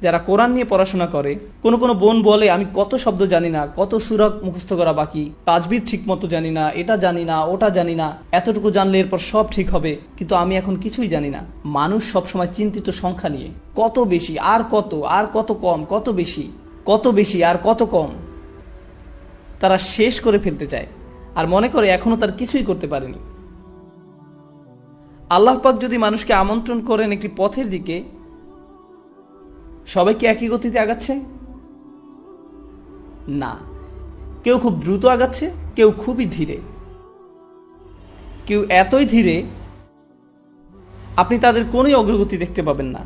যারা কোরআন নিয়ে পড়াশোনা করে, কোনো কোনো বোন বলে আমি কত শব্দ জানি না, কত সূরা মুখস্থ করা বাকি, তাজবিদ ঠিক মতো জানি না, এটা জানি না, ওটা জানি না, এতটুকু জানলে এরপর সব ঠিক হবে, কিন্তু আমি এখন কিছুই জানি না। মানুষ সবসময় চিন্তিত সংখ্যা নিয়ে, কত বেশি আর কত, আর কত কম, কত বেশি, কত বেশি আর কত কম। তারা শেষ করে ফেলতে চায় আর মনে করে এখনো তার কিছুই করতে পারেনি। আল্লাহ পাক যদি মানুষকে আমন্ত্রণ করেন একটি পথের দিকে, সবাই কি একই গতিতে আগাচ্ছে? না, কেউ খুব দ্রুত আগাচ্ছে, কেউ খুবই ধীরে, কেউ এতই ধীরে আপনি তাদের কোনোই অগ্রগতি দেখতে পাবেন না,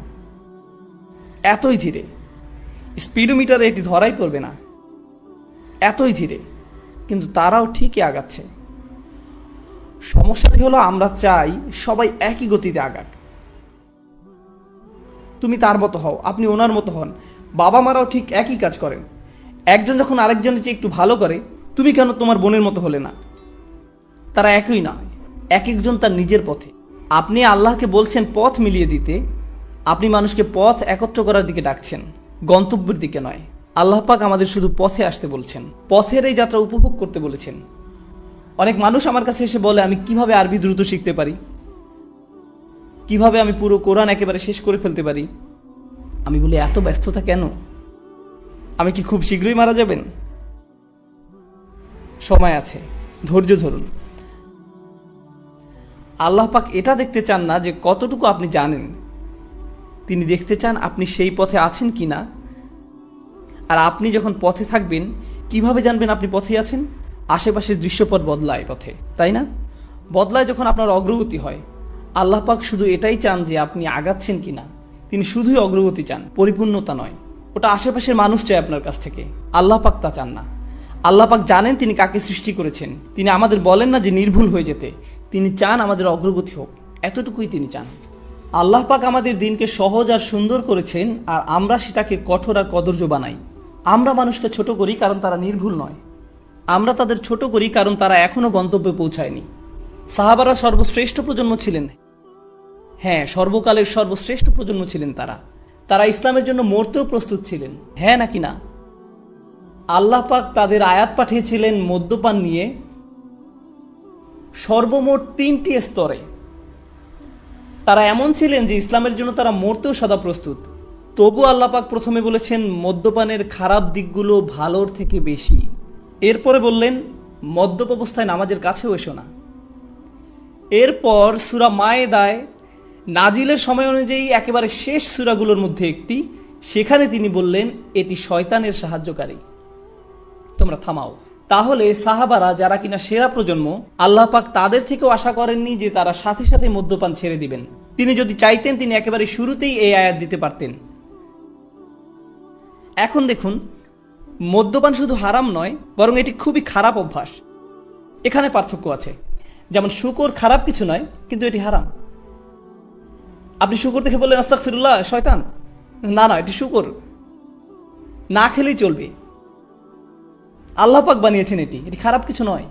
এতই ধীরে স্পিডোমিটারে এটি ধরাই পড়বে না, এতই ধীরে, কিন্তু তারাও ঠিকই আগাচ্ছে। সমস্যাটি হলো আমরা চাই সবাই একই গতিতে আগাক। তুমি তার মতো হও, আপনি ওনার মতো হন, বাবা মারাও ঠিক একই কাজ করেন। একজন যখন আরেকজনের চেয়ে একটু ভালো করে, তুমি কেন তোমার বোনের মতো হলে না? তারা একই নয়, এক একজন তার নিজের পথে। আপনি আল্লাহকে বলছেন পথ মিলিয়ে দিতে, আপনি মানুষকে পথ একত্র করার দিকে ডাকছেন, গন্তব্যের দিকে নয়। আল্লাহ পাক আমাদের শুধু পথে আসতে বলছেন, পথের এই যাত্রা উপভোগ করতে বলেছেন। অনেক মানুষ আমার কাছে এসে বলে আমি কিভাবে আরবি দ্রুত শিখতে পারি, কিভাবে আমি পুরো কোরআন একেবারে শেষ করে ফেলতে পারি। আমি বলি এত ব্যস্ততা কেন? আমি কি খুব শীঘ্রই মারা যাবেন? সময় আছে, ধৈর্য ধরুন। আল্লাহ পাক এটা দেখতে চান না যে কতটুকু আপনি জানেন, তিনি দেখতে চান আপনি সেই পথে আছেন কিনা। আর আপনি যখন পথে থাকবেন, কিভাবে জানবেন আপনি পথে আছেন? আশেপাশের দৃশ্যপট বদলায় পথে, তাই না? বদলায় যখন আপনার অগ্রগতি হয়। আল্লাহ পাক শুধু এটাই চান যে আপনি আগাচ্ছেন কিনা। তিনি শুধুই অগ্রগতি চান, পরিপূর্ণতা নয়। ওটা আশেপাশের মানুষ চায় আপনার কাছ থেকে, আল্লাহ পাক তা চান না। আল্লাহ পাক জানেন তিনি কাকে সৃষ্টি করেছেন। তিনি আমাদের বলেন না যে নির্ভুল হয়ে যেতে, তিনি চান আমাদের অগ্রগতি হোক, এতটুকুই তিনি চান। আল্লাহ পাক আমাদের দিনকে সহজ আর সুন্দর করেছেন, আর আমরা সেটাকে কঠোর আর কদর্য বানাই। আমরা মানুষকে ছোট করি কারণ তারা নির্ভুল নয়, আমরা তাদের ছোট করি কারণ তারা এখনো গন্তব্যে পৌঁছায়নি। সাহাবারা সর্বশ্রেষ্ঠ প্রজন্ম ছিলেন, হ্যাঁ, সর্বকালের সর্বশ্রেষ্ঠ প্রজন্ম ছিলেন তারা। তারা ইসলামের জন্য মরতেও প্রস্তুত ছিলেন, হ্যাঁ নাকি না? আল্লাহ পাক তাদের আয়াত পাঠিয়েছিলেন মদ্যপান নিয়ে সর্বমোট 3টি স্তরে। তারা এমন ছিলেন যে ইসলামের জন্য তারা মরতেও সদা প্রস্তুত। তবু আল্লাহ পাক প্রথমে বলেছেন মদ্যপানের খারাপ দিকগুলো ভালোর থেকে বেশি। এরপরে বললেন মদ্যপ অবস্থায় নামাজের কাছেও এসো না। এরপর সূরা মায়েদায় নাজিলের সময় অনুযায়ী একেবারে শেষ সূরাগুলোর মধ্যে একটি, সেখানে তিনি বললেন এটি শয়তানের সাহায্যকারী, তোমরা থামাও। তাহলে সাহাবারা যারা কিনা সেরা প্রজন্ম, আল্লাহ পাক তাদের থেকেও আশা করেননি যে তারা সাথে সাথে মদ্যপান ছেড়ে দিবেন। তিনি যদি চাইতেন তিনি একেবারে শুরুতেই এই আয়াত দিতে পারতেন। এখন দেখুন, মদ্যপান শুধু হারাম নয়, বরং এটি খুবই খারাপ অভ্যাস। এখানে পার্থক্য আছে। যেমন শুকর খারাপ কিছু নয়, কিন্তু এটি হারাম। আপনি শুকর দেখে বললেন আস্তাগফিরুল্লাহ, শয়তান। না না, এটি শুকর, না খেলেই চলবে। আল্লাহ পাক বানিয়েছেন এটি খারাপ কিছু নয়।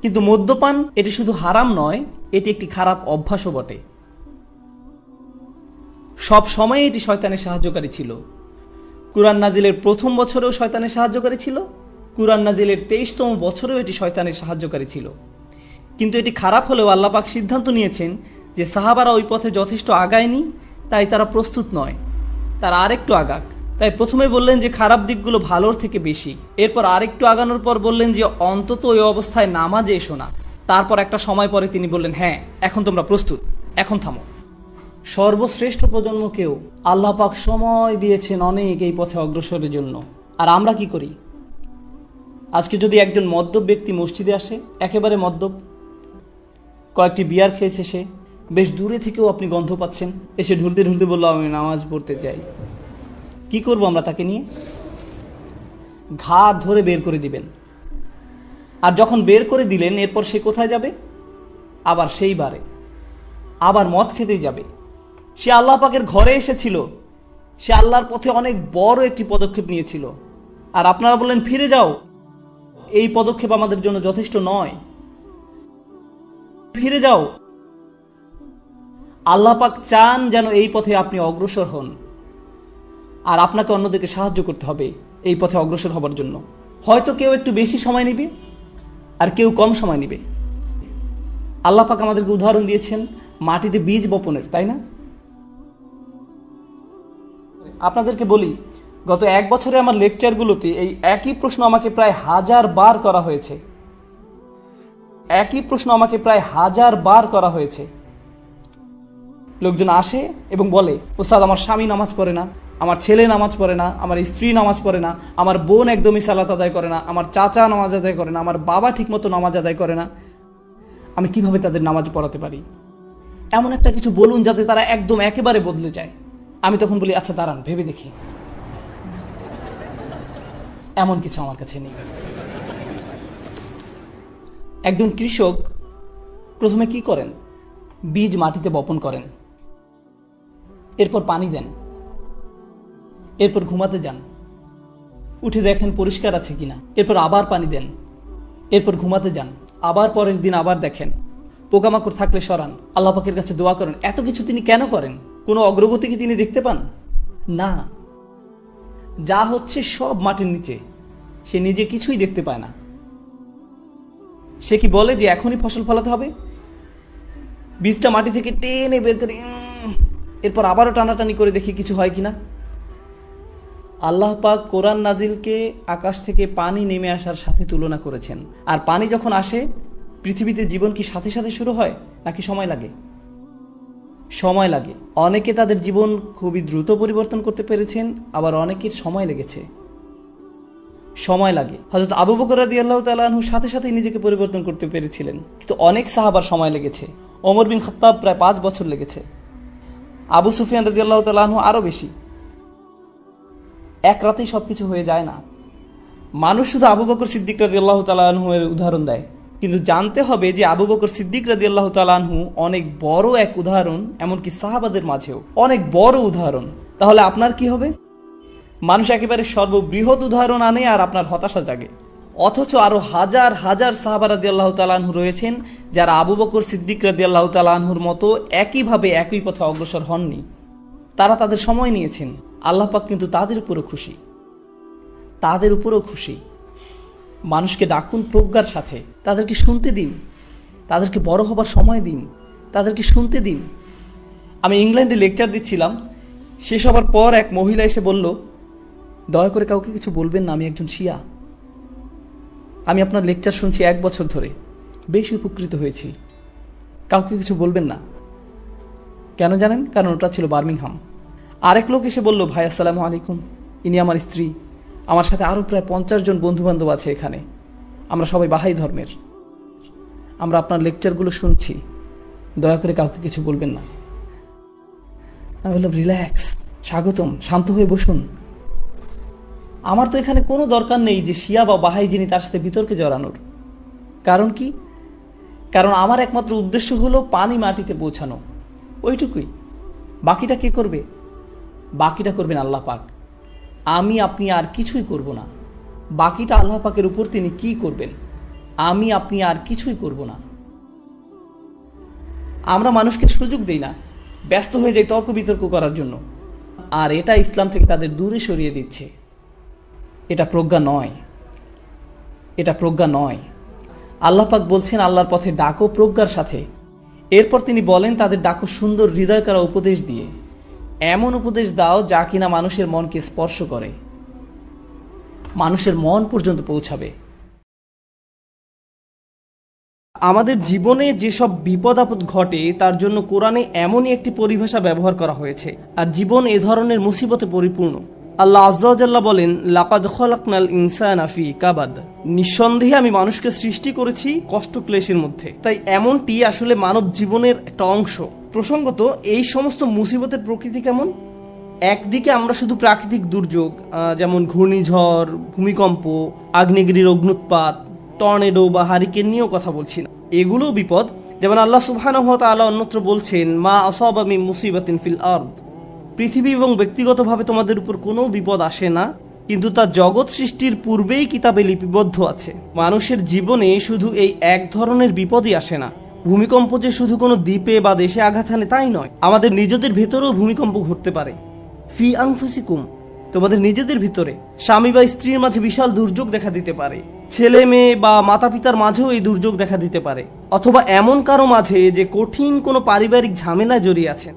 কিন্তু মদ্যপান এটি শুধু হারাম নয়, এটি একটি খারাপ অভ্যাসও বটে। সব সময় এটি শয়তানের সাহায্যকারী ছিল। কুরআন নাজিলের প্রথম বছরেও শয়তানের সাহায্যকারী ছিল, কুরআন নাজিলের 23তম বছরেও এটি শয়তানের সাহায্যকারী ছিল। কিন্তু এটি খারাপ হলেও আল্লাহ পাক সিদ্ধান্ত নিয়েছেন যে সাহাবারা ওই পথে যথেষ্ট আগায়নি, তাই তারা প্রস্তুত নয়, তারা আরেকটু আগাক। তাই প্রথমে বললেন যে খারাপ দিকগুলো ভালোর থেকে বেশি। এরপর আরেকটু আগানোর পর বললেন যে অন্তত ওই অবস্থায় নামাজে এসো না। তারপর একটা সময় পরে তিনি বললেন হ্যাঁ, এখন তোমরা প্রস্তুত, এখন থামো। সর্বশ্রেষ্ঠ প্রজন্মকেও আল্লাহ পাক সময় দিয়েছেন অনেক এই পথে অগ্রসরের জন্য। আর আমরা কি করি? আজকে যদি একজন মদ্যপ ব্যক্তি মসজিদে আসে, একেবারে মদ্যপ, কয়েকটি বিয়ার খেয়েছে সে, বেশ দূরে থেকেও আপনি গন্ধ পাচ্ছেন, এসে ঢুলতে ঢুলতে বললো আমি নামাজ পড়তে চাই, কি করব আমরা তাকে নিয়ে? ঘাট ধরে বের করে দিবেন। আর যখন বের করে দিলেন, এরপর সে কোথায় যাবে? আবার সেই বারে, আবার মদ খেতেই যাবে। সে আল্লাহ পাকের ঘরে এসেছিল, সে আল্লাহর পথে অনেক বড় একটি পদক্ষেপ নিয়েছিল, আর আপনারা বললেন ফিরে যাও। এই পদক্ষেপ আমাদের জন্য যথেষ্ট নয়, ফিরে যাও। আল্লাহ পাক চান যেন এই পথে আপনি অগ্রসর হন। আর আপনাকে অন্যদেরকে সাহায্য করতে হবে এই পথে অগ্রসর হবার জন্য। হয়তো কেউ একটু বেশি সময় নেবে আর কেউ কম সময় নেবে। আল্লাহ পাক আমাদেরকে উদাহরণ দিয়েছেন মাটিতে বীজ বপনের, তাই না? আপনাদেরকে বলি, গত 1 বছরে আমার লেকচারগুলোতে এই একই প্রশ্ন আমাকে প্রায় 1000 বার করা হয়েছে। একই প্রশ্ন আমাকে প্রায় 1000 বার করা হয়েছে। লোকজন আসে এবং বলে, ওস্তাদ আমার স্বামী নামাজ পড়ে না, আমার ছেলে নামাজ পড়ে না, আমার স্ত্রী নামাজ পড়ে না, আমার বোন একদমই সালাত আদায় করে না, আমার চাচা নামাজ আদায় করে না, আমার বাবা ঠিকমতো নামাজ আদায় করে না, আমি কিভাবে তাদের নামাজ পড়াতে পারি? এমন একটা কিছু বলুন যাতে তারা একদম একেবারে বদলে যায়। আমি তখন বলি, আচ্ছা দাঁড়ান ভেবে দেখি। এমন কিছু আমার কাছে নেই। একজন কৃষক প্রথমে কি করেন? বীজ মাটিতে বপন করেন, এরপর পানি দেন, এরপর ঘুমাতে যান, উঠে দেখেন পরিষ্কার আছে কিনা, এরপর আবার পানি দেন, এরপর ঘুমাতে যান, আবার পরের দিন আবার দেখেন, পোকামাকড় থাকলে সরান, আল্লাহ পাকের কাছে দোয়া করেন। এত কিছু তিনি কেন করেন? কোনো অগ্রগতি কি তিনি দেখতে পান? না, যা হচ্ছে সব মাটির নিচে, সে নিজে কিছুই দেখতে পায় না। সে কি বলে যে এখনই ফসল ফলাতে হবে? বীজটা মাটি থেকে টেনে বের করে এরপর আবারও টানাটানি করে দেখি কিছু হয় কিনা। আল্লাহ পাক কোরআন নাজিলকে আকাশ থেকে পানি নেমে আসার সাথে তুলনা করেছেন। আর পানি যখন আসে, পৃথিবীতে জীবন কি সাথে সাথে শুরু হয় নাকি সময় লাগে? সময় লাগে। অনেকে তাদের জীবন খুবই দ্রুত পরিবর্তন করতে পেরেছেন, আবার অনেকের সময় লেগেছে। সময় লাগে। হযরত আবু বকর রাদিয়াল্লাহু তাআলা আনহু সাথে সাথে নিজেকে পরিবর্তন করতে পেরেছিলেন, কিন্তু অনেক সাহাবার সময় লেগেছে। ওমর বিন খাত্তাব প্রায় 5 বছর লেগেছে। আবু সুফিয়ান রাদিয়াল্লাহু তাআলা আনহু আরো বেশি। এক রাতেই সবকিছু হয়ে যায় না। মানুষ শুধু আবু বকর সিদ্দিক রাদিয়াল্লাহু তাআলা আনহু এর উদাহরণ দেয়, কিন্তু জানতে হবে যে আবু বকর সিদ্দিক রাদিয়াল্লাহু তাআলা আনহু অনেক বড় এক উদাহরণ, এমনকি সাহাবাদের মাঝেও অনেক বড় উদাহরণ। তাহলে আপনার কি হবে? মানুষ একেবারে সর্ববৃহৎ উদাহরণ আনে আর আপনার হতাশা জাগে। অথচ আরো হাজার হাজার সাহাবা রাদিয়াল্লাহু তাআলা আনহু রয়েছেন যারা আবু বকর সিদ্দিক রাদিয়াল্লাহু তাআলা আনহুর মতো একইভাবে একই পথে অগ্রসর হননি। তারা তাদের সময় নিয়েছেন। আল্লাহ পাক কিন্তু তাদের উপরও খুশি, তাদের উপরও খুশি। মানুষকে ডাকুন প্রজ্ঞার সাথে, তাদেরকে শুনতে দিন, তাদেরকে বড় হবার সময় দিন, তাদেরকে শুনতে দিন। আমি ইংল্যান্ডে লেকচার দিচ্ছিলাম, শেষ হবার পর এক মহিলা এসে বলল, দয়া করে কাউকে কিছু বলবেন না, আমি একজন শিয়া। আমি আপনার লেকচার শুনছি 1 বছর ধরে, বেশ উপকৃত হয়েছি, কাউকে কিছু বলবেন না। কেন জানেন? কারণ ওটা ছিল বার্মিংহাম। আরেক লোক এসে বলল, ভাই আসসালামু আলাইকুম, ইনি আমার স্ত্রী, আমার সাথে আরো প্রায় 50 জন বন্ধু বান্ধব আছে এখানে, আমরা সবাই বাহাই ধর্মের, আমরা আপনার লেকচারগুলো শুনছি, দয়া করে কাউকে কিছু বলবেন না। আমি বললাম, রিল্যাক্স, স্বাগতম, শান্ত হয়ে বসুন। আমার তো এখানে কোনো দরকার নেই যে শিয়া বা বাহাই যিনি তার সাথে বিতর্কে জড়ানোর। কারণ কি? কারণ আমার একমাত্র উদ্দেশ্য হলো পানি মাটিতে পৌঁছানো, ওইটুকুই। বাকিটা কে করবে? বাকিটা করবেন আল্লাহ পাক। আমি আপনি আর কিছুই করব না। বাকিটা আল্লাহ পাকের উপর তিনি কি করবেন, আমি আপনি আর কিছুই করব না। আমরা মানুষকে সুযোগ দেই না, ব্যস্ত হয়ে যাই তর্ক বিতর্ক করার জন্য, আর এটা ইসলাম থেকে তাদের দূরে সরিয়ে দিচ্ছে। এটা প্রজ্ঞা নয়, এটা প্রজ্ঞা নয়। আল্লাহ পাক বলছেন, আল্লাহর পথে ডাকো প্রজ্ঞার সাথে। এরপর তিনি বলেন, তাদের ডাকো সুন্দর হৃদয় করা উপদেশ দিয়ে। এমন উপদেশ দাও যা কিনা মানুষের মনকে স্পর্শ করে, মানুষের মন পর্যন্ত পৌঁছাবে। আমাদের জীবনে যেসব বিপদ আপদ ঘটে তার জন্য কোরআনে এমনই একটি পরিভাষা ব্যবহার করা হয়েছে, আর জীবন এ ধরনের মুসিবতে পরিপূর্ণ। আল্লাহ আযজা ওয়া জাল্লা বলেন, লাকাদ খলাকনাল ইনসানা ফি কাবাদ, নিঃসন্দেহে আমি মানুষকে সৃষ্টি করেছি কষ্ট ক্লেশের মধ্যে। তাই এমনটি আসলে মানব জীবনের একটা অংশ। প্রসঙ্গত, এই সমস্ত মুসিবতের প্রকৃতি কেমন? একদিকে আমরা শুধু প্রাকৃতিক দুর্যোগ যেমন ঘূর্ণিঝড়, ভূমিকম্প, আগ্নেয়গিরির অগ্নুৎপাত, টর্নেডো বা হারিকেন নিয়েও কথা বলছি না, এগুলোও বিপদ। যেমন আল্লাহ সুবহানাহু ওয়া তাআলা অন্যত্র বলছেন, মা আসাবা মিন মুসিবাতিন ফিল আরদ, পৃথিবী এবং ব্যক্তিগতভাবে তোমাদের উপর কোনো বিপদ আসে না, কিন্তু তা জগৎ সৃষ্টির পূর্বেই কিতাবে লিপিবদ্ধ আছে। মানুষের জীবনে শুধু এই এক ধরনের বিপদই আসে না। ভূমিকম্প যে শুধু কোনো দ্বীপে বা দেশে আঘাত হানে তাই নয়, আমাদের নিজেদের ভেতরেও ভূমিকম্প ঘটতে পারে। ফি আনফুসিকুম, তোমাদের নিজেদের ভিতরে স্বামী বা স্ত্রীর মাঝে বিশাল দুর্যোগ দেখা দিতে পারে, ছেলে মেয়ে বা মাতা পিতার মাঝেও এই দুর্যোগ দেখা দিতে পারে, অথবা এমন কারো মাঝে যে কঠিন কোনো পারিবারিক ঝামেলায় জড়িয়ে আছেন।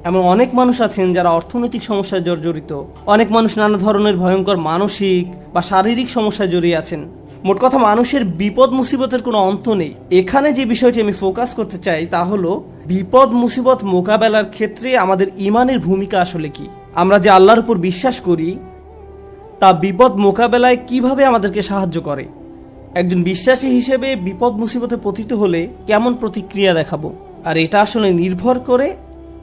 এমন অনেক মানুষ আছেন যারা অর্থনৈতিক সমস্যায় জর্জরিত, অনেক মানুষ নানা ধরনের ভয়ঙ্কর মানসিক বা শারীরিক সমস্যায় জড়িয়ে আছেন। মোট কথা, মানুষের বিপদ মুসিবতের কোনো অন্ত নেই। এখানে যে বিষয়টি আমি ফোকাস করতে চাই তা হলো বিপদ মুসিবত মোকাবেলার ক্ষেত্রে আমাদের ইমানের ভূমিকা আসলে কি। আমরা যে আল্লাহর উপর বিশ্বাস করি তা বিপদ মোকাবেলায় কিভাবে আমাদেরকে সাহায্য করে। একজন বিশ্বাসী হিসেবে বিপদ মুসিবতে পতিত হলে কেমন প্রতিক্রিয়া দেখাবো, আর এটা আসলে নির্ভর করে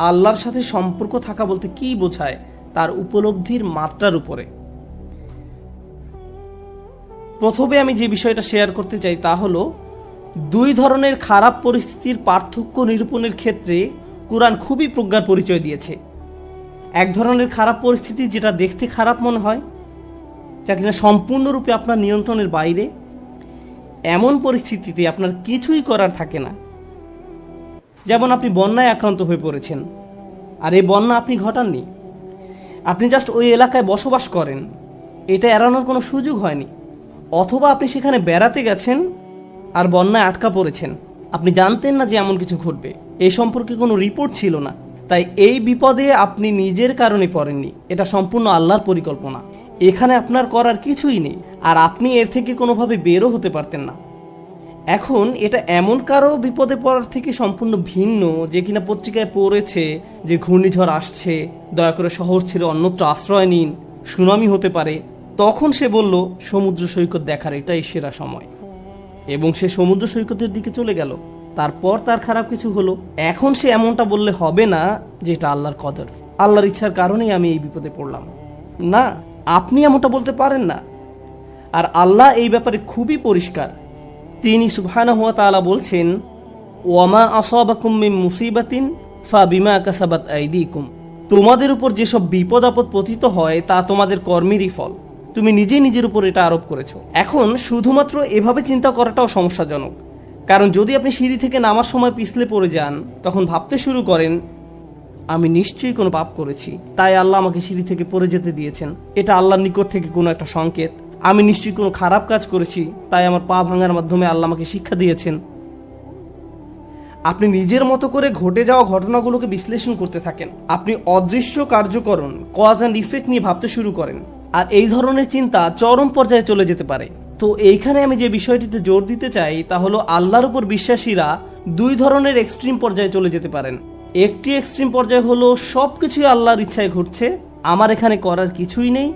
আল্লাহর সাথে সম্পর্ক থাকা বলতে কি বোঝায় তার উপলব্ধির মাত্রার উপরে। প্রথমে আমি যে বিষয়টা শেয়ার করতে চাই তা হলো দুই ধরনের খারাপ পরিস্থিতির পার্থক্য নিরূপণের ক্ষেত্রে কুরআন খুবই প্রজ্ঞার পরিচয় দিয়েছে। এক ধরনের খারাপ পরিস্থিতি যেটা দেখতে খারাপ মনে হয়, যা কিনা সম্পূর্ণরূপে আপনার নিয়ন্ত্রণের বাইরে, এমন পরিস্থিতিতে আপনার কিছুই করার থাকে না। যেমন আপনি বন্যায় আক্রান্ত হয়ে পড়েছেন, আর এই বন্যা আপনি ঘটাননি, আপনি জাস্ট ওই এলাকায় বসবাস করেন, এটা এড়ানোর কোনো সুযোগ হয়নি। অথবা আপনি সেখানে বেড়াতে গেছেন আর বন্যায় আটকা পড়েছেন, আপনি জানতেন না যে এমন কিছু ঘটবে, এই সম্পর্কে কোনো রিপোর্ট ছিল না, তাই এই বিপদে আপনি নিজের কারণে পড়েননি, এটা সম্পূর্ণ আল্লাহর পরিকল্পনা। এখানে আপনার করার কিছুই নেই, আর আপনি এর থেকে কোনোভাবে বেরও হতে পারতেন না। এখন এটা এমন কারো বিপদে পড়ার থেকে সম্পূর্ণ ভিন্ন যে কিনা পত্রিকায় পড়েছে যে ঘূর্ণিঝড় আসছে, দয়া করে শহর ছেড়ে অন্যত্র আশ্রয় নিন, সুনামি হতে পারে। তখন সে বলল সমুদ্র সৈকত দেখার এটাই সেরা সময়, এবং সে সমুদ্র সৈকতের দিকে চলে গেল। তারপর তার খারাপ কিছু হলো। এখন সে এমনটা বললে হবে না যে এটা আল্লাহর কদর, আল্লাহর ইচ্ছার কারণেই আমি এই বিপদে পড়লাম। না, আপনি এমনটা বলতে পারেন না। আর আল্লাহ এই ব্যাপারে খুবই পরিষ্কার। তিনি সুবহানাহু ওয়া তাআলা বলছেন, ওয়ামা আসাবাকুম মিন মুসিবাতিন ফাবিমা কাসাবাত আইদিকুম, তোমাদের উপর যেসব বিপদ আপদ পতিত হয় তা তোমাদের কর্মেরই ফল, তুমি নিজেই নিজের উপর এটা আরোপ করেছো। এখন শুধুমাত্র এভাবে চিন্তা করাটাও সমস্যাজনক, কারণ যদি আপনি সিঁড়ি থেকে নামার সময় পিছলে পড়ে যান, তখন ভাবতে শুরু করেন আমি নিশ্চয়ই কোনো পাপ করেছি, তাই আল্লাহ আমাকে সিঁড়ি থেকে পড়ে যেতে দিয়েছেন, এটা আল্লাহর নিকট থেকে কোনো একটা সংকেত। আমি নিশ্চয়ই কোনো খারাপ কাজ করেছি, তাই আমার পা ভাঙার মাধ্যমে আল্লাহ আমাকে শিক্ষা দিয়েছেন। আপনি নিজের মতো করে ঘটে যাওয়া ঘটনাগুলোকে বিশ্লেষণ করতে থাকেন, আপনি অদৃশ্য কার্যকরণ কজ অ্যান্ড ইফেক্ট নিয়ে ভাবতে শুরু করেন, আর এই ধরনের চিন্তা চরম পর্যায়ে চলে যেতে পারে। তো এইখানে আমি যে বিষয়টিতে জোর দিতে চাই তা হলো আল্লাহর উপর বিশ্বাসীরা দুই ধরনের এক্সট্রিম পর্যায়ে চলে যেতে পারেন। একটি এক্সট্রিম পর্যায়ে হলো সবকিছুই আল্লাহর ইচ্ছায় ঘটছে, আমার এখানে করার কিছুই নেই,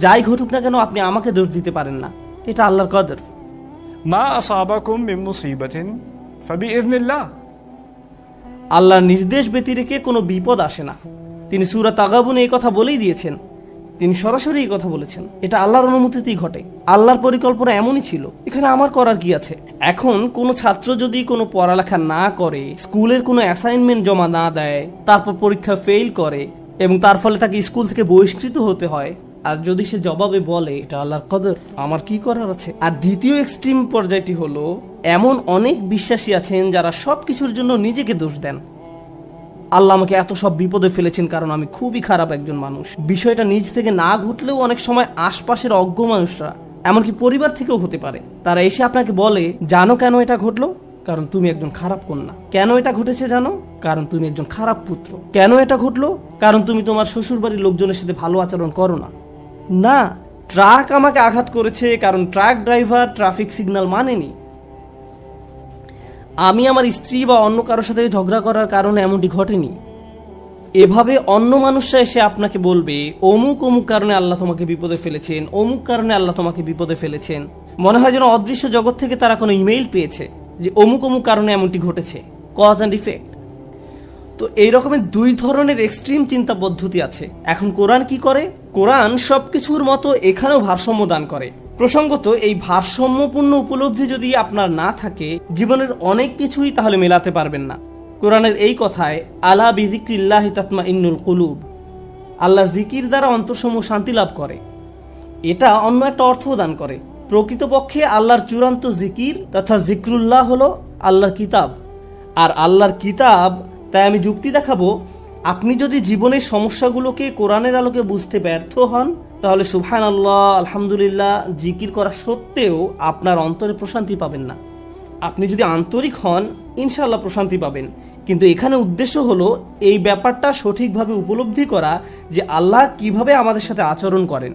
যাই ঘটুক না কেন আপনি আমাকে দোষ দিতে পারেন না, এটা আল্লাহর কদর। মা আসাবাকুম মিন মুসিবাতিন ফাবিইذনিল্লাহ, আল্লাহর নির্দেশ ব্যতিরেকে কোনো বিপদ আসে না। তিনি সূরা তাগাবুনে এই কথা বলেই দিয়েছেন, তিনি সরাসরি এই কথা বলেছেন, এটা আল্লাহর অনুমতিতেই ঘটে, আল্লাহর পরিকল্পনা এমনই ছিল, এখানে আমার করার কি আছে। এখন কোনো ছাত্র যদি কোনো পড়ালেখা না করে, স্কুলের কোনো অ্যাসাইনমেন্ট জমা না দেয়, তারপর পরীক্ষা ফেল করে এবং তার ফলে তাকে স্কুল থেকে বহিষ্কৃত হতে হয়, আর যদি সে জবাবে বলে এটা আল্লাহর কদর, আমার কি করার আছে। আর দ্বিতীয় এক্সট্রিম পর্যায়টি হলো এমন অনেক বিশ্বাসী আছেন যারা সবকিছুর জন্য নিজেকে দোষ দেন। আল্লাহ আমাকে এত সব বিপদে ফেলেছেন কারণ আমি খুবই খারাপ একজন মানুষ। বিষয়টা নিজ থেকে না ঘটলেও অনেক সময় আশপাশের অজ্ঞ মানুষরা, এমনকি পরিবার থেকেও হতে পারে, তারা এসে আপনাকে বলে জানো কেন এটা ঘটলো, কারণ তুমি একজন খারাপ কন্যা। কেন এটা ঘটেছে জানো, কারণ তুমি একজন খারাপ পুত্র। কেন এটা ঘটলো, কারণ তুমি তোমার শ্বশুর বাড়ির লোকজনের সাথে ভালো আচরণ করো না। না, ট্রাক আমাকে আঘাত করেছে কারণ ট্রাক ড্রাইভার ট্রাফিক সিগন্যাল মানেনি। আমি আমার স্ত্রী বা অন্য কারোর সাথে ঝগড়া করার কারণে এমনটি ঘটেনি। এভাবে অন্য মানুষরা এসে আপনাকে বলবে অমুক অমুক কারণে আল্লাহ তোমাকে বিপদে ফেলেছেন, অমুক কারণে আল্লাহ তোমাকে বিপদে ফেলেছেন। মনে হয় যেন অদৃশ্য জগৎ থেকে তারা কোনো ইমেইল পেয়েছে যে অমুক অমুক কারণে এমনটি ঘটেছে, কজ অ্যান্ড ইফেক্ট। তো এই রকমের দুই ধরনের এক্সট্রিম চিন্তা পদ্ধতি আছে। এখন কোরআন কি করে? কোরআন সবকিছুর মতো এখানেও ভারসাম্য দান করে। প্রসঙ্গত এই ভারসাম্যপূর্ণ উপলব্ধি যদি আপনার না থাকে, জীবনের অনেক কিছুই তাহলে মেলাতে পারবেন না। কোরআনের এই কথায় আলা বিযিকরিল্লাহি তাতমাইন্নুল কুলুব, আল্লাহর জিকির দ্বারা অন্তরসমূহ শান্তি লাভ করে, এটা অন্য একটা অর্থ দান করে। প্রকৃতপক্ষে আল্লাহর চূড়ান্ত জিকির তথা জিক্রুল্লাহ হলো আল্লাহর কিতাব। আর আল্লাহর কিতাব, তাই আমি যুক্তি দেখাবো, আপনি যদি জীবনের সমস্যাগুলোকে কোরআনের আলোকে বুঝতে ব্যর্থ হন, তাহলে সুবহানাল্লাহ, আলহামদুলিল্লাহ জিকির করা সত্ত্বেও আপনার অন্তরে প্রশান্তি পাবেন না। আপনি যদি আন্তরিক হন, ইনশাআল্লাহ প্রশান্তি পাবেন। কিন্তু এখানে উদ্দেশ্য হলো এই ব্যাপারটা সঠিকভাবে উপলব্ধি করা যে আল্লাহ কিভাবে আমাদের সাথে আচরণ করেন।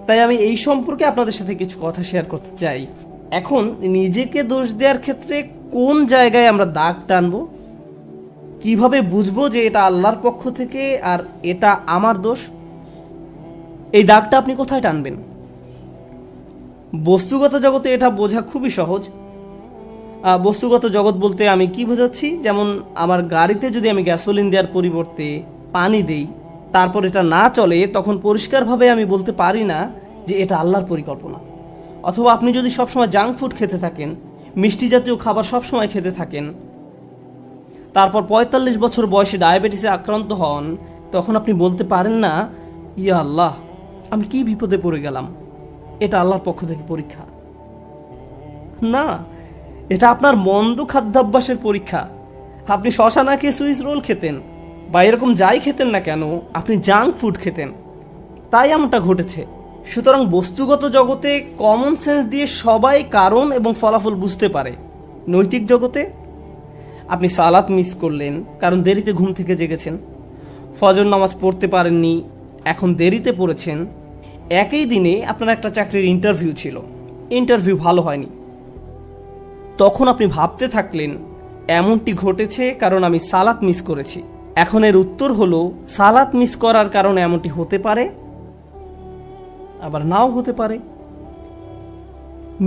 তাই আমি এই সম্পর্কে আপনাদের সাথে কিছু কথা শেয়ার করতে চাই। এখন নিজেকে দোষ দেওয়ার ক্ষেত্রে কোন জায়গায় আমরা দাগ টানবো, কিভাবে বুঝবো যে এটা আল্লাহর পক্ষ থেকে আর এটা আমার দোষ, এই দাগটা আপনি কোথায় টানবেন? বস্তুগত জগতে এটা বোঝা খুবই সহজ। বস্তুগত জগৎ বলতে আমি কি বোঝাচ্ছি, যেমন আমার গাড়িতে যদি আমি গ্যাসোলিন দেওয়ার পরিবর্তে পানি দেই, তারপর এটা না চলে, তখন পরিষ্কারভাবে আমি বলতে পারি না যে এটা আল্লাহর পরিকল্পনা। অথবা আপনি যদি সবসময় জাঙ্ক ফুড খেতে থাকেন, মিষ্টি জাতীয় খাবার সবসময় খেতে থাকেন, তারপর ৪৫ বছর বয়সে ডায়াবেটিসে আক্রান্ত হন, তখন আপনি বলতে পারেন না, ইয়া আল্লাহ, আমি কি বিপদে পড়ে গেলাম, এটা আল্লাহর পক্ষ থেকে পরীক্ষা। না, এটা আপনার মন্দ খাদ্যাভ্যাসের পরীক্ষা। আপনি শশা না খেয়ে সুইস রোল খেতেন, বা এরকম যাই খেতেন না কেন, আপনি জাঙ্ক ফুড খেতেন, তাই এমনটা ঘটেছে। সুতরাং বস্তুগত জগতে কমন সেন্স দিয়ে সবাই কারণ এবং ফলাফল বুঝতে পারে। নৈতিক জগতে আপনি সালাত মিস করলেন কারণ দেরিতে ঘুম থেকে জেগেছেন, ফজর নামাজ পড়তে পারেননি, এখন দেরিতে পড়েছেন। একই দিনে আপনার একটা চাকরির ইন্টারভিউ ছিল, ইন্টারভিউ ভালো হয়নি, তখন আপনি ভাবতে থাকলেন এমনটি ঘটেছে কারণ আমি সালাত মিস করেছি। এখন এর উত্তর হলো, সালাত মিস করার কারণে এমনটি হতে পারে, আবার নাও হতে পারে।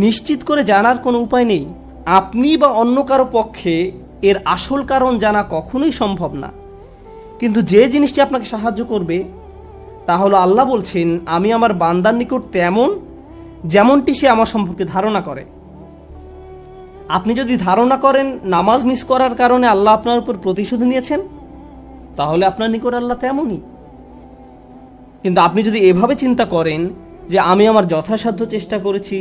নিশ্চিত করে জানার কোনো উপায় নেই। আপনি বা অন্য কারো পক্ষে এর আসল কারণ জানা কখনোই সম্ভব না। কিন্তু যে জিনিসটি আপনাকে সাহায্য করবে তা হলো, আল্লাহ বলছেন, আমি আমার বান্দার নিকট তেমন যেমনটি সে আমার সম্পর্কে ধারণা করে। আপনি যদি ধারণা করেন নামাজ মিস করার কারণে আল্লাহ আপনার উপর প্রতিশোধ নিয়েছেন, তাহলে আপনার নিকট আল্লাহ তেমনই। কিন্তু আপনি যদি এভাবে চিন্তা করেন যে আমি আমার যথাসাধ্য চেষ্টা করেছি,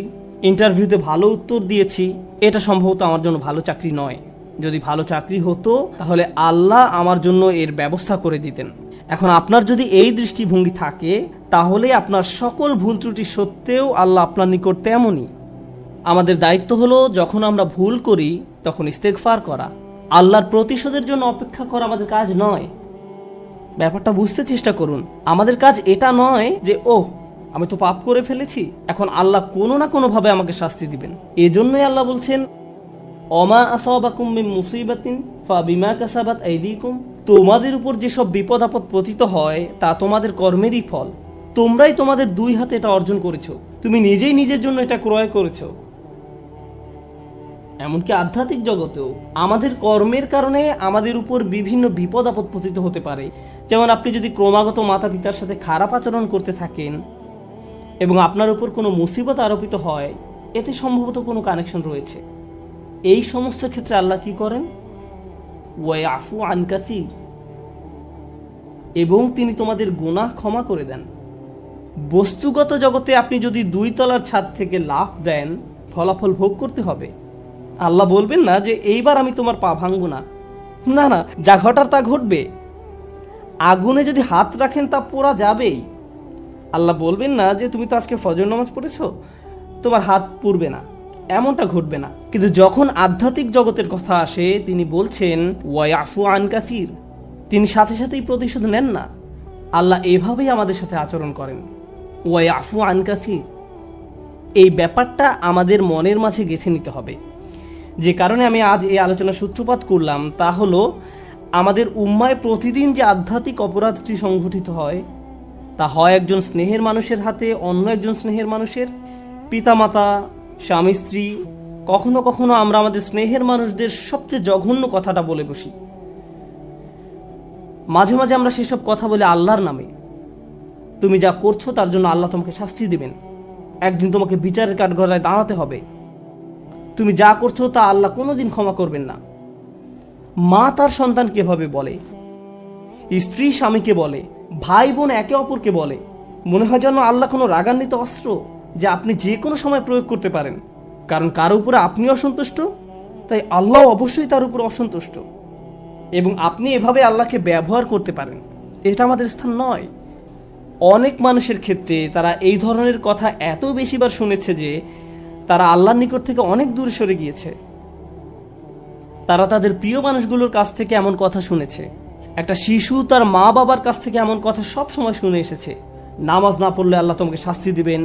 ইন্টারভিউতে ভালো উত্তর দিয়েছি, এটা সম্ভবত আমার জন্য ভালো চাকরি নয়, যদি ভালো চাকরি হতো তাহলে আল্লাহ আমার জন্য এর ব্যবস্থা করে দিতেন। এখন আপনার যদি এই দৃষ্টিভঙ্গি থাকে, তাহলে আপনার সকল ভুল ত্রুটি সত্ত্বেও আল্লাহ আপনার নিকট তেমনই। আমাদের দায়িত্ব হলো যখন আমরা ভুল করি তখন ইস্তেগফার করা। আল্লাহর প্রতিশোধের জন্য অপেক্ষা করা আমাদের কাজ নয়। ব্যাপারটা বুঝতে চেষ্টা করুন। আমাদের কাজ এটা নয় যে আমি তো পাপ করে ফেলেছি, এখন আল্লাহ কোনো না কোনোভাবে আমাকে শাস্তি দিবেন। এজন্যই আল্লাহ বলছেন, অমা আসাবাকুম মিন মুসিবাতিন ফাবিমা কাসাবাত আইদিকুম, তোমাদের উপর যেসব বিপদ আপদ পতিত হয় তা তোমাদের কর্মেরই ফল। তোমরাই তোমাদের দুই হাতে এটা অর্জন করেছো, তুমি নিজেই নিজের জন্য এটা ক্রয় করেছো। এমনকি আধ্যাত্মিক জগতেও আমাদের কর্মের কারণে আমাদের উপর বিভিন্ন বিপদ আপদ পতিত হতে পারে। যেমন আপনি যদি ক্রমাগত মাতা পিতার সাথে খারাপ আচরণ করতে থাকেন এবং আপনার উপর কোনো মুসিবত আরোপিত হয়, এতে সম্ভবত কোনো কানেকশন রয়েছে। এই সমস্ত ক্ষেত্রে আল্লাহ কি করেন? ওয়ায়াফু আন কাসীর, এবং তিনি তোমাদের গুনাহ ক্ষমা করে দেন। বস্তুগত জগতে আপনি যদি 2 তলার ছাদ থেকে লাফ দেন, ফলাফল ভোগ করতে হবে। আল্লাহ বলবেন না যে এইবার আমি তোমার পা ভাঙব না, না না, যা ঘটার তা ঘটবে। আগুনে যদি হাত রাখেন তা পোড়া যাবেই। আল্লাহ বলবেন না যে তুমি তো আজকে ফজর নামাজ পড়েছো, তোমার হাত পুড়বে না, এমনটা ঘটবে না। কিন্তু যখন আধ্যাত্মিক জগতের কথা আসে, তিনি বলছেন ওয়ায়াফু আন কাসীর, তিনি সাথে সাথেই প্রতিশোধ নেন না। আল্লাহ এভাবেই আমাদের সাথে আচরণ করেন, ওয়ায়াফু আন কাসীর। এই ব্যাপারটা আমাদের মনের মাঝে গেঁথে নিতে হবে। যে কারণে আমি আজ এই আলোচনার সূত্রপাত করলাম তা হলো, আমাদের উম্মায় প্রতিদিন যে আধ্যাত্মিক অপরাধটি সংঘটিত হয়, তা হয় একজন স্নেহের মানুষের হাতে অন্য একজন স্নেহের মানুষের, পিতামাতা, স্বামী স্ত্রী। কখনো কখনো আমরা আমাদের স্নেহের মানুষদের সবচেয়ে জঘন্য কথাটা বলে বসি। মাঝে মাঝে আমরা সেসব কথা বলে আল্লাহর নামে। তুমি যা করছো তার জন্য আল্লাহ তোমাকে শাস্তি দেবেন, একদিন তোমাকে বিচারের কাঠগড়ায় দাঁড়াতে হবে। তুমি যা করছো তা আল্লাহ কোনোদিন ক্ষমা করবেন না। মা তার সন্তানকে এভাবে বলে, স্ত্রী স্বামীকে বলে, ভাই বোন একে অপরকে বলে। মনে হয় যেন আল্লাহ কোনো রাগান্বিত অস্ত্র যা আপনি যে কোনো সময় প্রয়োগ করতে পারেন। কারণ কারো উপরে আপনি অসন্তুষ্ট, তাই আল্লাহ অবশ্যই তার উপর অসন্তুষ্ট। এবং আপনি এভাবে আল্লাহকে ব্যবহার করতে পারেন, এটা আমাদের স্থান নয়। অনেক মানুষের ক্ষেত্রে তারা এই ধরনের কথা এত বেশিবার শুনেছে যে তারা আল্লাহর নিকট থেকে অনেক দূরে সরে গিয়েছে। তারা তাদের প্রিয় মানুষগুলোর কাছ থেকে এমন কথা শুনেছে। একটা শিশু তার মা বাবার কাছ থেকে এমন কথা সব সময় শুনে এসেছে, নামাজ না পড়লে আল্লাহ তোমাকে শাস্তি দিবেন,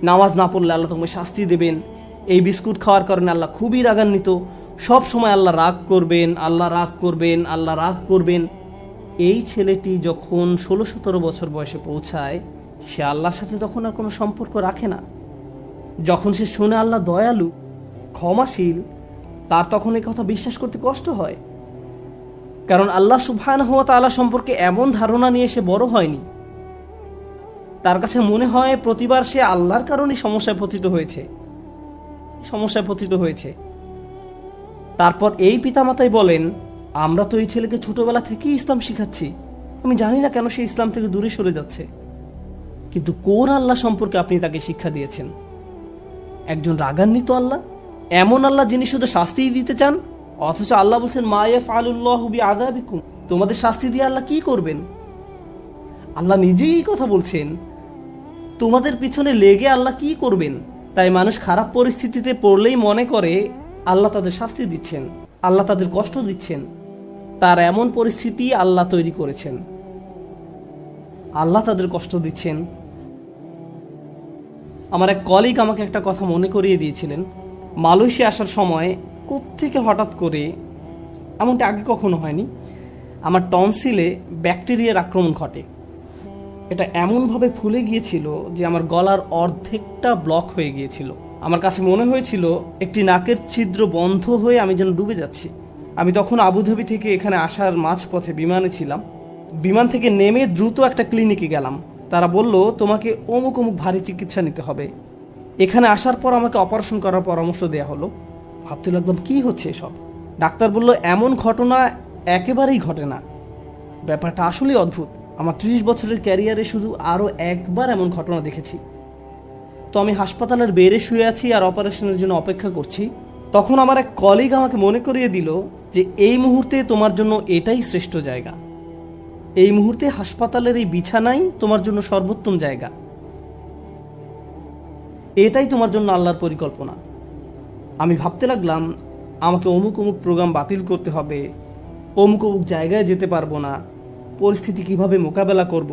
নামাজ না পড়লে আল্লাহ তোমাকে শাস্তি দেবেন, এই বিস্কুট খাওয়ার কারণে আল্লাহ খুবই রাগান্বিত, সব সময় আল্লাহ রাগ করবেন, আল্লাহ রাগ করবেন, আল্লাহ রাগ করবেন। এই ছেলেটি যখন 16-17 বছর বয়সে পৌঁছায়, সে আল্লাহর সাথে তখন আর কোনো সম্পর্ক রাখে না। যখন সে শুনে আল্লাহ দয়ালু, ক্ষমাশীল, তার তখন এই কথা বিশ্বাস করতে কষ্ট হয়। কারণ আল্লাহ সুবহানাহু ওয়া তাআলা সম্পর্কে এমন ধারণা নিয়ে সে বড় হয়নি। তার কাছে মনে হয় প্রতিবার সে আল্লাহর কারণে সমস্যায় পতিত হয়েছে। তারপর এই পিতামাতাই বলেন, আমরা তো এই ছেলেকে ছোটবেলা থেকেই ইসলাম শিখাচ্ছি, আমি জানি না কেন সে ইসলাম থেকে দূরে সরে যাচ্ছে। কিন্তু কোন আল্লাহ সম্পর্কে আপনি তাকে শিক্ষা দিয়েছেন? একজন রাগান্বিত আল্লাহ, এমন আল্লাহ যিনি শুধু শাস্তিই দিতে চান, অথচ আল্লাহ বলছেন মা ইয়াফআলুল্লাহু বিআযাবিকুম, তোমাদের শাস্তি দিয়ে আল্লাহ কি করবেন? আল্লাহ নিজেই এই কথা বলছেন, তোমাদের পিছনে লেগে আল্লাহ কি করবেন? তাই মানুষ খারাপ পরিস্থিতিতে পড়লেই মনে করে আল্লাহ তাদের শাস্তি দিচ্ছেন, আল্লাহ তাদের কষ্ট দিচ্ছেন। তার এমন পরিস্থিতি আল্লাহ তৈরি করেছেন, আল্লাহ তাদের কষ্ট দিচ্ছেন। আমার এক কলিগ আমাকে একটা কথা মনে করিয়ে দিয়েছিলেন। মালয়েশিয়া আসার সময় কোত্থেকে হঠাৎ করে, এমনটা আগে কখনো হয়নি, আমার টনসিলে ব্যাকটেরিয়ার আক্রমণ ঘটে। এটা এমনভাবে ফুলে গিয়েছিল যে আমার গলার অর্ধেকটা ব্লক হয়ে গিয়েছিল। আমার কাছে মনে হয়েছিল একটি নাকের ছিদ্র বন্ধ হয়ে আমি যেন ডুবে যাচ্ছি। আমি তখন আবুধাবি থেকে এখানে আসার মাঝপথে বিমানে ছিলাম। বিমান থেকে নেমে দ্রুত একটা ক্লিনিকে গেলাম। তারা বলল, তোমাকে অমুক অমুক ভারী চিকিৎসা নিতে হবে। এখানে আসার পর আমাকে অপারেশন করার পরামর্শ দেওয়া হলো। ভাবতে লাগলাম কি হচ্ছে এসব। ডাক্তার বলল, এমন ঘটনা একেবারেই ঘটে না। ব্যাপারটা আসলেই অদ্ভুত। আমার 30 বছরের ক্যারিয়ারে শুধু আরও একবার এমন ঘটনা দেখেছি। তো আমি হাসপাতালের বেডে শুয়ে আছি আর অপারেশনের জন্য অপেক্ষা করছি। তখন আমার এক কলিগ আমাকে মনে করিয়ে দিল যে এই মুহূর্তে তোমার জন্য এটাই শ্রেষ্ঠ জায়গা। এই মুহূর্তে হাসপাতালের এই বিছানাই তোমার জন্য সর্বোত্তম জায়গা। এটাই তোমার জন্য আল্লাহর পরিকল্পনা। আমি ভাবতে লাগলাম, আমাকে অমুক অমুক প্রোগ্রাম বাতিল করতে হবে, অমুক অমুক জায়গায় যেতে পারবো না, পরিস্থিতি কিভাবে মোকাবেলা করব,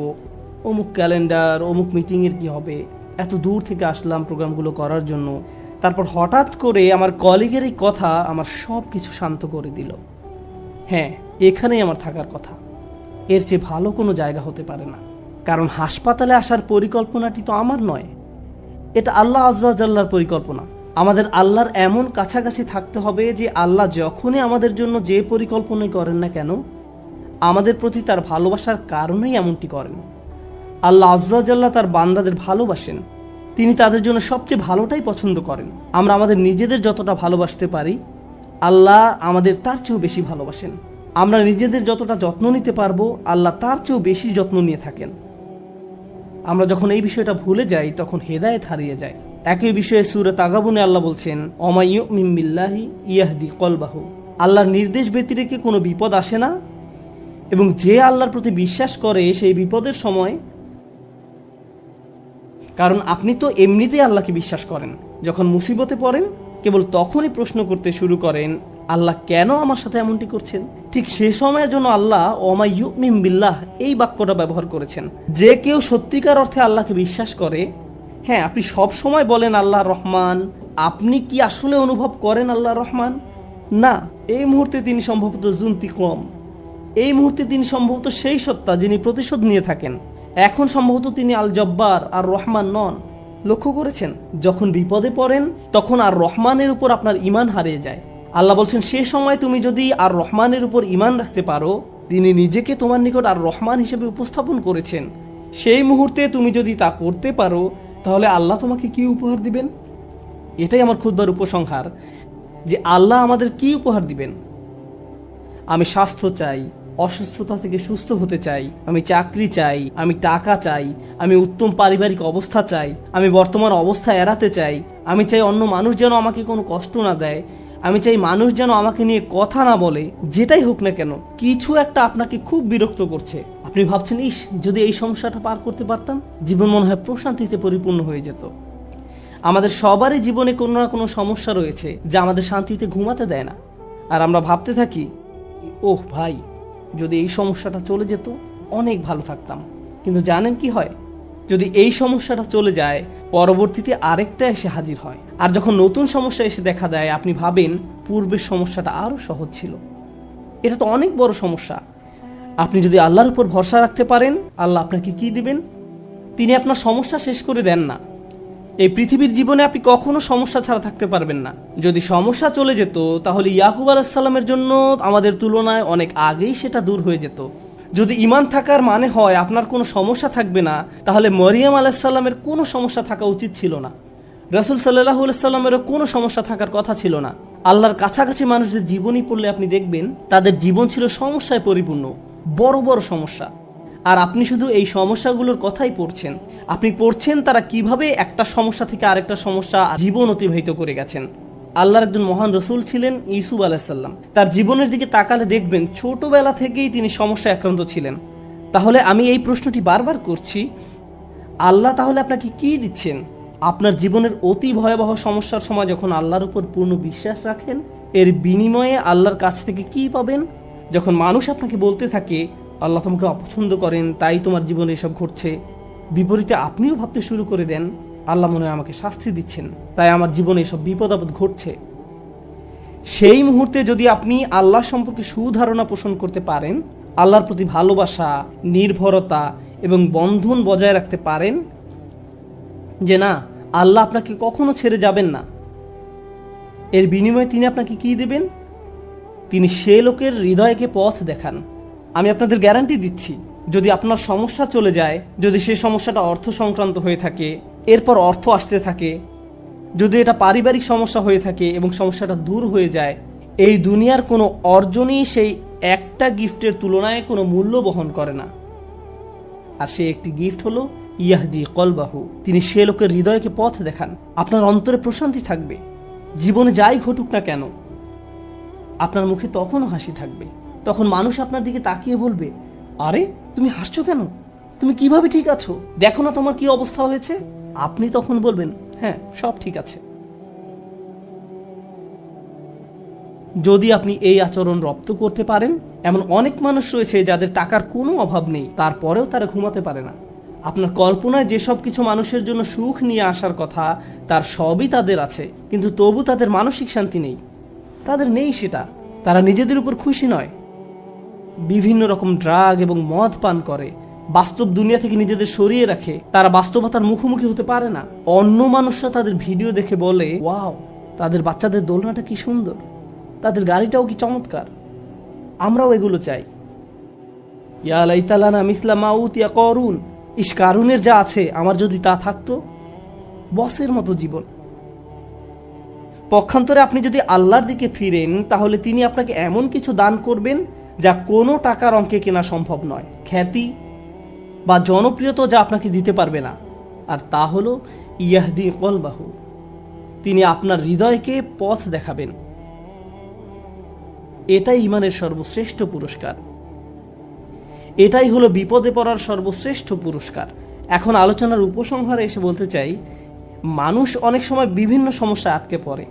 অমুক ক্যালেন্ডার, অমুক মিটিংয়ের কি হবে। এত দূর থেকে আসলাম প্রোগ্রামগুলো করার জন্য। তারপর হঠাৎ করে আমার কলিগের এই কথা আমার সব কিছু শান্ত করে দিল। হ্যাঁ, এখানেই আমার থাকার কথা, এর চেয়ে ভালো কোনো জায়গা হতে পারে না। কারণ হাসপাতালে আসার পরিকল্পনাটি তো আমার নয়, এটা আল্লাহ আজ্জা ওয়া জাল্লার পরিকল্পনা। আমাদের আল্লাহর এমন কাছাকাছি থাকতে হবে যে আল্লাহ যখনই আমাদের জন্য যে পরিকল্পনাই করেন না কেন, আমাদের প্রতি তার ভালোবাসার কারণেই এমনটি করেন। আল্লাহ আজ্জা ওয়া জাল্লা তার বান্দাদের ভালোবাসেন, তিনি তাদের জন্য সবচেয়ে ভালোটাই পছন্দ করেন। আমরা আমাদের নিজেদের যতটা ভালোবাসতে পারি, আল্লাহ আমাদের তার চেয়েও বেশি ভালোবাসেন। আমরা নিজেদের যতটা যত্ন নিতে পারবো, আল্লাহ তার চেয়েও বেশি যত্ন নিয়ে থাকেন। আমরা যখন এই বিষয়টা ভুলে যাই, তখন হেদায়েত হারিয়ে যায়। একই বিষয়ে সূরা তাগাবুনে আল্লাহ বলছেন, ওমা ইউমিন বিল্লাহি ইয়াহদি কলবাহু, আল্লাহর নির্দেশ ব্যতিরেকে কোনো বিপদ আসে না, এবং যে আল্লাহর প্রতি বিশ্বাস করে সেই বিপদের সময়, কারণ আপনি তো এমনিতেই আল্লাহকে বিশ্বাস করেন, যখন মুসিবতে পড়েন কেবল তখনই প্রশ্ন করতে শুরু করেন, আল্লাহ কেন আমার সাথে এমনটি করছেন। ঠিক সে সময়ের জন্য আল্লাহ ওমা ইউমিন বিল্লাহ এই বাক্যটা ব্যবহার করেছেন। যে কেউ সত্যিকার অর্থে আল্লাহকে বিশ্বাস করে, হ্যাঁ, আপনি সব সময় বলেন আল্লাহ রহমান, আপনি কি আসলে অনুভব করেন আল্লাহ রহমান? না, এই মুহূর্তে তিনি সম্ভবত জুনতিকম, এই মুহূর্তে তিনি সম্ভবত সেই সত্তা যিনি প্রতিশোধ নিয়ে থাকেন। এখন সম্ভবত তিনি আল জব্বার আর রহমান নন। লক্ষ্য করেছেন, যখন বিপদে পড়েন তখন আর রহমানের উপর আপনার ঈমান হারিয়ে যায়। আল্লাহ বলছেন, সে সময় তুমি যদি আর রহমানের উপর ঈমান রাখতে পারো, তিনি নিজেকে তোমার নিকট আর রহমান হিসেবে উপস্থাপন করেছেন, সেই মুহূর্তে তুমি যদি তা করতে পারো, তাহলে আল্লাহ তোমাকে কি উপহার দিবেন। এটাই আমার খুতবার উপসংহার, যে আল্লাহ আমাদের কি উপহার দিবেন। আমি স্বাস্থ্য চাই, অসুস্থতা থেকে সুস্থ হতে চাই, আমি চাকরি চাই, আমি টাকা চাই, আমি উত্তম পারিবারিক অবস্থা চাই, আমি বর্তমান অবস্থা এড়াতে চাই, আমি চাই অন্য মানুষ যেন আমাকে কোনো কষ্ট না দেয়, আমি চাই মানুষ যেন আমাকে নিয়ে কথা না বলে, যেটাই হোক না কেন কিছু একটা আপনাকে খুব বিরক্ত করছে। আপনি ভাবছেন, ইস যদি এই সমস্যাটা পার করতে পারতাম, জীবন মনে হয় প্রশান্তিতে পরিপূর্ণ হয়ে যেত। আমাদের সবারই জীবনে কোনো না কোনো সমস্যা রয়েছে যা আমাদের শান্তিতে ঘুমাতে দেয় না। আর আমরা ভাবতে থাকি, ওহ ভাই, যদি এই সমস্যাটা চলে যেত অনেক ভালো থাকতাম। কিন্তু জানেন কি হয়? যদি এই সমস্যাটা চলে যায়, পরবর্তীতে আরেকটা এসে হাজির হয়। আর যখন নতুন সমস্যা এসে দেখা দেয়, আপনি ভাবেন পূর্বের সমস্যাটা আরো সহজ ছিল। এটা তো অনেক বড় সমস্যা। আপনি যদি আল্লাহর উপর ভরসা রাখতে পারেন, আল্লাহ আপনাকে কি দিবেন? তিনি আপনার সমস্যা শেষ করে দেন না। এই পৃথিবীর জীবনে আপনি কখনো সমস্যা ছাড়া থাকতে পারবেন না। যদি সমস্যা চলে যেত, তাহলে ইয়াকুব আলাইহিস সালামের জন্য আমাদের তুলনায় অনেক আগেই সেটা দূর হয়ে যেত। যদি ঈমান থাকার মানে হয় আপনার কোনো সমস্যা থাকবে না, তাহলে মরিয়ম আলাইহিস সালামের কোনো সমস্যা থাকা উচিত ছিল না। রাসূল সাল্লাল্লাহু আলাইহি সাল্লামেরও কোনো সমস্যা থাকার কথা ছিল না। আল্লাহর কাছাকাছি মানুষদের জীবনী পড়লে আপনি দেখবেন তাদের জীবন ছিল সমস্যায় পরিপূর্ণ, বড় বড় সমস্যা। আর আপনি শুধু এই সমস্যাগুলোর কথাই পড়ছেন। আপনি পড়ছেন তারা কিভাবে একটা সমস্যা থেকে আরেকটা সমস্যা জীবন অতিবাহিত করে গেছেন। আল্লাহর একজন মহান রসুল ছিলেন ইউসুফ আলাইহিস সালাম। তার জীবনের দিকে তাকালে দেখবেন ছোটবেলা থেকেই তিনি সমস্যায় আক্রান্ত ছিলেন। তাহলে আমি এই প্রশ্নটি বারবার করছি, আল্লাহ তাহলে আপনাকে কি দিচ্ছেন? আপনার জীবনের অতি ভয়াবহ সমস্যার সময় যখন আল্লাহর উপর পূর্ণ বিশ্বাস রাখেন, এর বিনিময়ে আল্লাহর কাছ থেকে কি পাবেন? যখন মানুষ আপনাকে বলতে থাকে আল্লাহ তোমাকে অপছন্দ করেন, তাই তোমার জীবনে এসব ঘটছে, বিপরীতে আপনিও ভাবতে শুরু করে দেন আল্লাহ মনে হয় আমাকে শাস্তি দিচ্ছেন, তাই আমার জীবনে এসব বিপদ আপদ ঘটছে। সেই মুহূর্তে যদি আপনি আল্লাহ সম্পর্কে সুধারণা পোষণ করতে পারেন, আল্লাহর প্রতি ভালোবাসা, নির্ভরতা এবং বন্ধন বজায় রাখতে পারেন যে না, আল্লাহ আপনাকে কখনো ছেড়ে যাবেন না, এর বিনিময়ে তিনি আপনাকে কি দেবেন? তিনি সে লোকের হৃদয়কে পথ দেখান। আমি আপনাদের গ্যারান্টি দিচ্ছি, যদি আপনার সমস্যা চলে যায়, যদি সেই সমস্যাটা অর্থ সংক্রান্ত হয়ে থাকে, এরপর অর্থ আসতে থাকে, যদি এটা পারিবারিক সমস্যা হয়ে থাকে এবং সমস্যাটা দূর হয়ে যায়, এই দুনিয়ার কোনো অর্জনই সেই একটা গিফটের তুলনায় কোনো মূল্য বহন করে না। আর সেই একটি গিফট হলো ইয়াহদি কলবাহু। তিনি সে লোকের হৃদয়কে পথ দেখান। আপনার অন্তরে প্রশান্তি থাকবে। জীবনে যাই ঘটুক না কেন, আপনার মুখে তখনও হাসি থাকবে। তখন মানুষ আপনার দিকে তাকিয়ে বলবে, আরে তুমি হাসছো কেন? তুমি কিভাবে ঠিক আছো? দেখো না তোমার কি অবস্থা হয়েছে। আপনি তখন বলবেন, হ্যাঁ সব ঠিক আছে। যদি আপনি এই আচরণ রপ্ত করতে পারেন, এমন অনেক মানুষ রয়েছে যাদের টাকার কোনো অভাব নেই, তারপরেও তারা ঘুমাতে পারে না। আপনার কল্পনায় যেসব কিছু মানুষের জন্য সুখ নিয়ে আসার কথা, তার সবই তাদের আছে, কিন্তু তবু তাদের মানসিক শান্তি নেই। তাদের নেই সেটা। তারা নিজেদের উপর খুশি নয়, বিভিন্ন রকম ড্রাগ এবং মদ পান করে, বাস্তব দুনিয়া থেকে নিজেদের সরিয়ে রাখে। তারা বাস্তবতার মুখোমুখি হতে পারে না। অন্য মানুষরা তাদের ভিডিও দেখে বলে, ওয়াও, তাদের বাচ্চাদের দোলনাটা কি সুন্দর, তাদের গাড়িটাও কি চমৎকার, আমরাও এগুলো চাই। ইয়া লাইতালানা মিসলা মা উতিয়া করুন, ইস কারুনের যা আছে আমার যদি তা থাকতো। বসের মতো জীবন। পক্ষান্তরে আপনি যদি আল্লাহর দিকে ফিরেন, তাহলে তিনি আপনাকে এমন কিছু দান করবেন যা কোনো টাকার অঙ্কে কেনা সম্ভব নয়। খ্যাতি বা জনপ্রিয়তা যা আপনাকে দিতে পারবে না। আর তা হলো ইয়াহদি কলবাহু। তিনি আপনার হৃদয়কে পথ দেখাবেন। এটাই ঈমানের সর্বশ্রেষ্ঠ পুরস্কার। এটাই হলো বিপদে পড়ার সর্বশ্রেষ্ঠ পুরস্কার। এখন আলোচনার উপসংহারে এসে বলতে চাই, মানুষ অনেক সময় বিভিন্ন সমস্যায় আটকে পড়ে।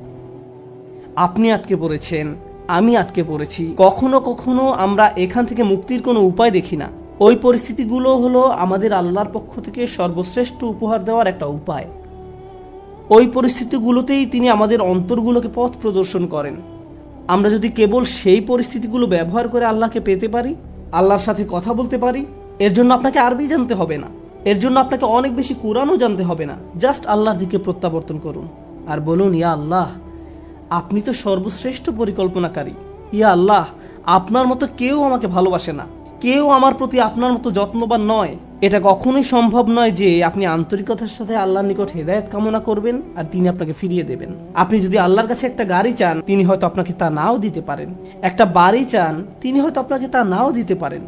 আপনি আটকে পড়েছেন, আমি আটকে পড়েছি। কখনো কখনো আমরা এখান থেকে মুক্তির কোনো উপায় দেখি না। ওই পরিস্থিতিগুলো হলো আমাদের আল্লাহর পক্ষ থেকে সর্বশ্রেষ্ঠ উপহার দেওয়ার একটা উপায়। ওই পরিস্থিতিগুলোতেই তিনি আমাদের অন্তরগুলোকে পথ প্রদর্শন করেন। আমরা যদি কেবল সেই পরিস্থিতিগুলো ব্যবহার করে আল্লাহকে পেতে পারি, আল্লাহর সাথে কথা বলতে পারি, এর জন্য আপনাকে আরবি জানতে হবে না, এর জন্য আপনাকে অনেক বেশি কোরআনও জানতে হবে না। জাস্ট আল্লাহর দিকে প্রত্যাবর্তন করুন আর বলুন, ইয়া আল্লাহ, আপনি তো সর্বশ্রেষ্ঠ পরিকল্পনাকারী। ইয়া আল্লাহ, আপনার মতো কেউ আমাকে ভালোবাসে না, কেউ আমার প্রতি আপনার মতো যত্নবান নয়। এটা কখনোই সম্ভব নয় যে আপনি আন্তরিকতার সাথে আল্লাহর নিকট হেদায়েত কামনা করবেন আর তিনি আপনাকে ফিরিয়ে দেবেন। আপনি যদি আল্লাহর কাছে একটা গাড়ি চান, তিনি হয়তো আপনাকে তা নাও দিতে পারেন। একটা বাড়ি চান, তিনি হয়তো আপনাকে তা নাও দিতে পারেন।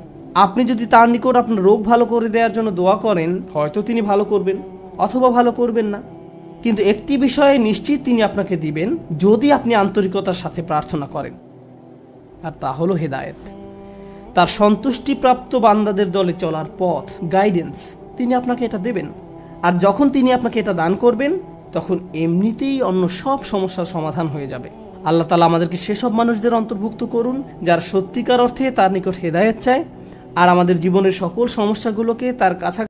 আপনি যদি তার নিকট আপনার রোগ ভালো করে দেওয়ার জন্য দোয়া করেন, হয়তো তিনি ভালো করবেন অথবা ভালো করবেন না। কিন্তু একটি বিষয়ে নিশ্চিত তিনি আপনাকে দিবেন, যদি আপনি আন্তরিকতার সাথে প্রার্থনা করেন, আর তা হলো হেদায়েত। তার সন্তুষ্টিপ্রাপ্ত বান্দাদের দলে চলার পথ, গাইডেন্স, তিনি আপনাকে এটা দেবেন। আর যখন তিনি আপনাকে এটা দান করবেন, তখন এমনিতেই অন্য সব সমস্যার সমাধান হয়ে যাবে। আল্লাহ তাআলা আমাদেরকে সেসব মানুষদের অন্তর্ভুক্ত করুন যারা সত্যিকার অর্থে তার নিকট হেদায়েত চায় আর আমাদের জীবনের সকল সমস্যাগুলোকে তার কাছে